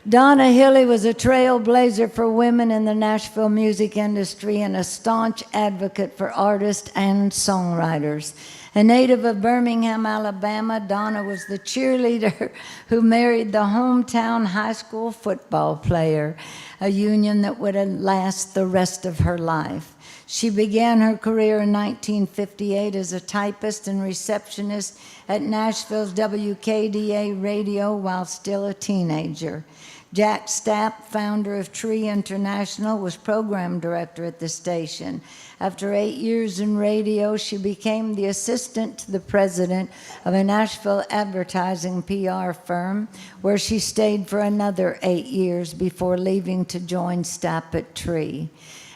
Donna Hilley was a trailblazer for women in the Nashville music industry and a staunch advocate for artists and songwriters. A native of Birmingham, Alabama, Donna was the cheerleader who married the hometown high school football player, a union that would last the rest of her life. She began her career in 1958 as a typist and receptionist at Nashville's WKDA radio while still a teenager. Jack Stapp, founder of Tree International, was program director at the station. After 8 years in radio, she became the assistant to the president of a Nashville advertising PR firm, where she stayed for another 8 years before leaving to join Stapp at Tree.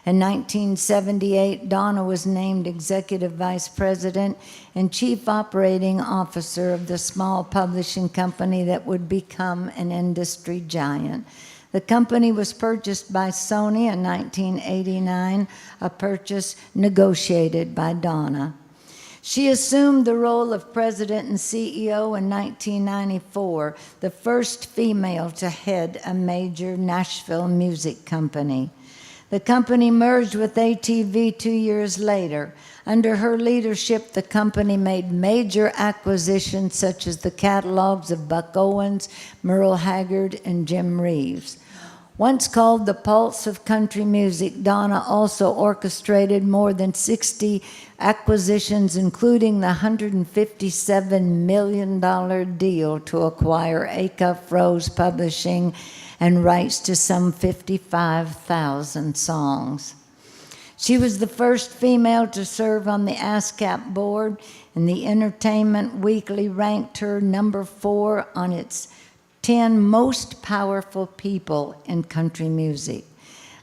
In 1978, Donna was named Executive Vice President and Chief Operating Officer of the small publishing company that would become an industry giant. The company was purchased by Sony in 1989, a purchase negotiated by Donna. She assumed the role of President and CEO in 1994, the first female to head a major Nashville music company. The company merged with ATV 2 years later. Under her leadership, the company made major acquisitions such as the catalogs of Buck Owens, Merle Haggard, and Jim Reeves. Once called the pulse of country music, Donna also orchestrated more than 60 acquisitions, including the $157 million deal to acquire Acuff Rose Publishing and rights to some 55,000 songs. She was the first female to serve on the ASCAP board, and the Entertainment Weekly ranked her number 4 on its 10 most powerful people in country music.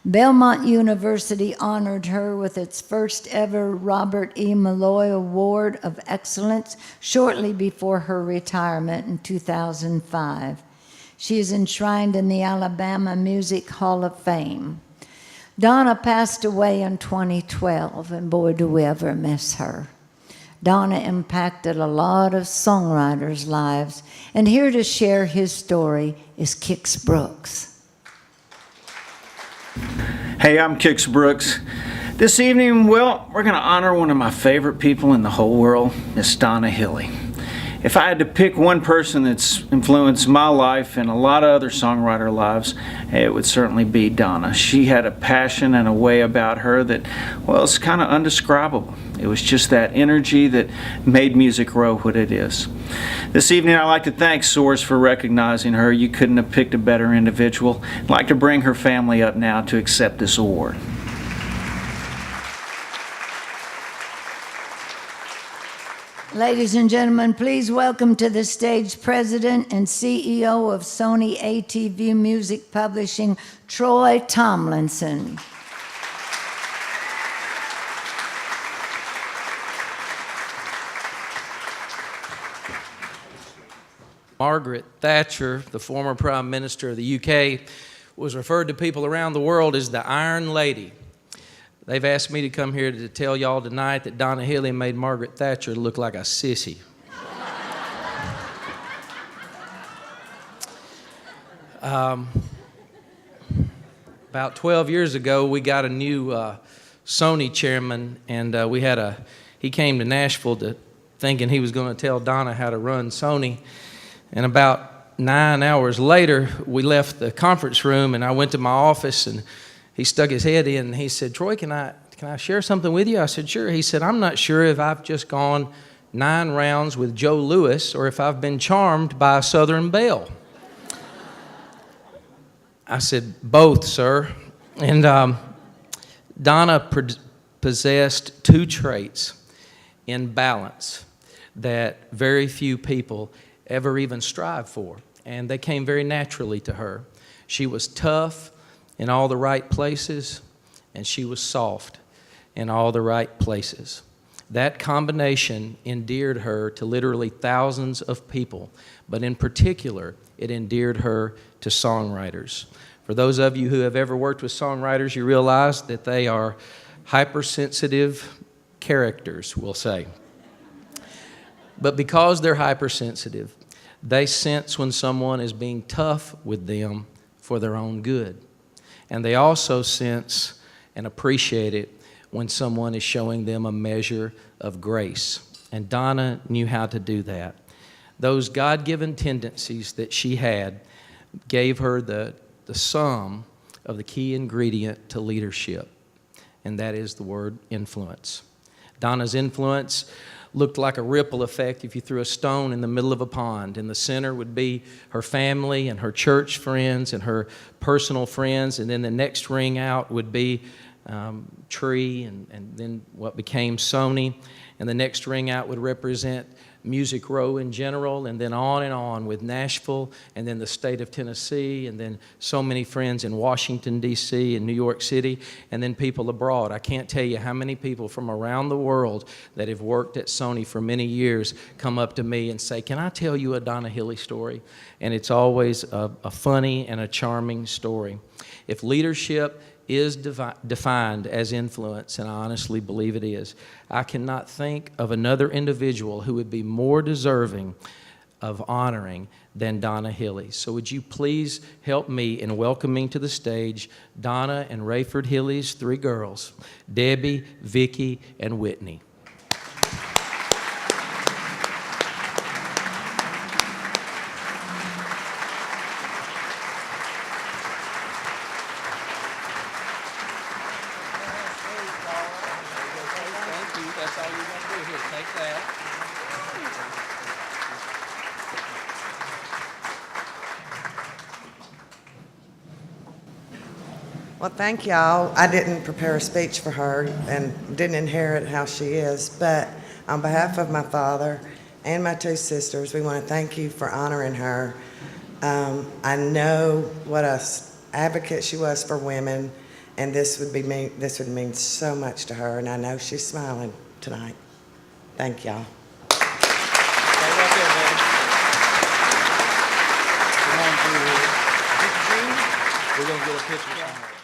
Belmont University honored her with its first ever Robert E. Malloy Award of Excellence shortly before her retirement in 2005. She is enshrined in the Alabama Music Hall of Fame. Donna passed away in 2012, and boy, do we ever miss her. Donna impacted a lot of songwriters' lives, and here to share his story is Kix Brooks. Hey, I'm Kix Brooks. This evening, well, we're going to honor one of my favorite people in the whole world, Miss Donna Hilley. If I had to pick one person that's influenced my life and a lot of other songwriter lives, it would certainly be Donna. She had a passion and a way about her that, well, it's kind of undescribable. It was just that energy that made music grow what it is. This evening, I'd like to thank Source for recognizing her. You couldn't have picked a better individual. I'd like to bring her family up now to accept this award. Ladies and gentlemen, please welcome to the stage President and CEO of Sony ATV Music Publishing, Troy Tomlinson. Margaret Thatcher, the former Prime Minister of the UK, was referred to people around the world as the Iron Lady. They've asked me to come here to tell y'all tonight that Donna Hilley made Margaret Thatcher look like a sissy. About 12 years ago, we got a new Sony chairman, and he came to Nashville thinking he was going to tell Donna how to run Sony. And about 9 hours later, we left the conference room, and I went to my office, and he stuck his head in, and he said, "Troy, can I share something with you?" I said, "Sure." He said, "I'm not sure if I've just gone 9 rounds with Joe Louis or if I've been charmed by a Southern belle." I said, "Both, sir." And Donna possessed 2 traits in balance that very few people ever even strive for, and they came very naturally to her. She was tough in all the right places, and she was soft in all the right places. That combination endeared her to literally thousands of people, but in particular, it endeared her to songwriters. For those of you who have ever worked with songwriters, you realize that they are hypersensitive characters, we'll say. But because they're hypersensitive, they sense when someone is being tough with them for their own good. And they also sense and appreciate it when someone is showing them a measure of grace. And Donna knew how to do that. Those God-given tendencies that she had gave her the sum of the key ingredient to leadership, and that is the word influence. Donna's influence looked like a ripple effect if you threw a stone in the middle of a pond. In the center would be her family and her church friends and her personal friends, and then the next ring out would be Tree and then what became Sony, and the next ring out would represent Music Row in general, and on with Nashville, and then the state of Tennessee, and then so many friends in Washington, D.C., and New York City, and then people abroad. I can't tell you how many people from around the world that have worked at Sony for many years come up to me and say, "Can I tell you a Donna Hilley story?" And it's always a funny and a charming story. If leadership is defined as influence, and I honestly believe it is, I cannot think of another individual who would be more deserving of honoring than Donna Hilley. So would you please help me in welcoming to the stage Donna and Rayford Hilley's 3 girls, Debbie, Vicky, and Whitney. That's all you're going to do. Here, take that. Well, thank y'all. I didn't prepare a speech for her and didn't inherit how she is, but on behalf of my father and my 2 sisters, we want to thank you for honoring her. I know what an advocate she was for women, and this would mean so much to her, and I know she's smiling tonight. Thank y'all. Stay right there, baby. Come on through here. We're going to get a picture somewhere.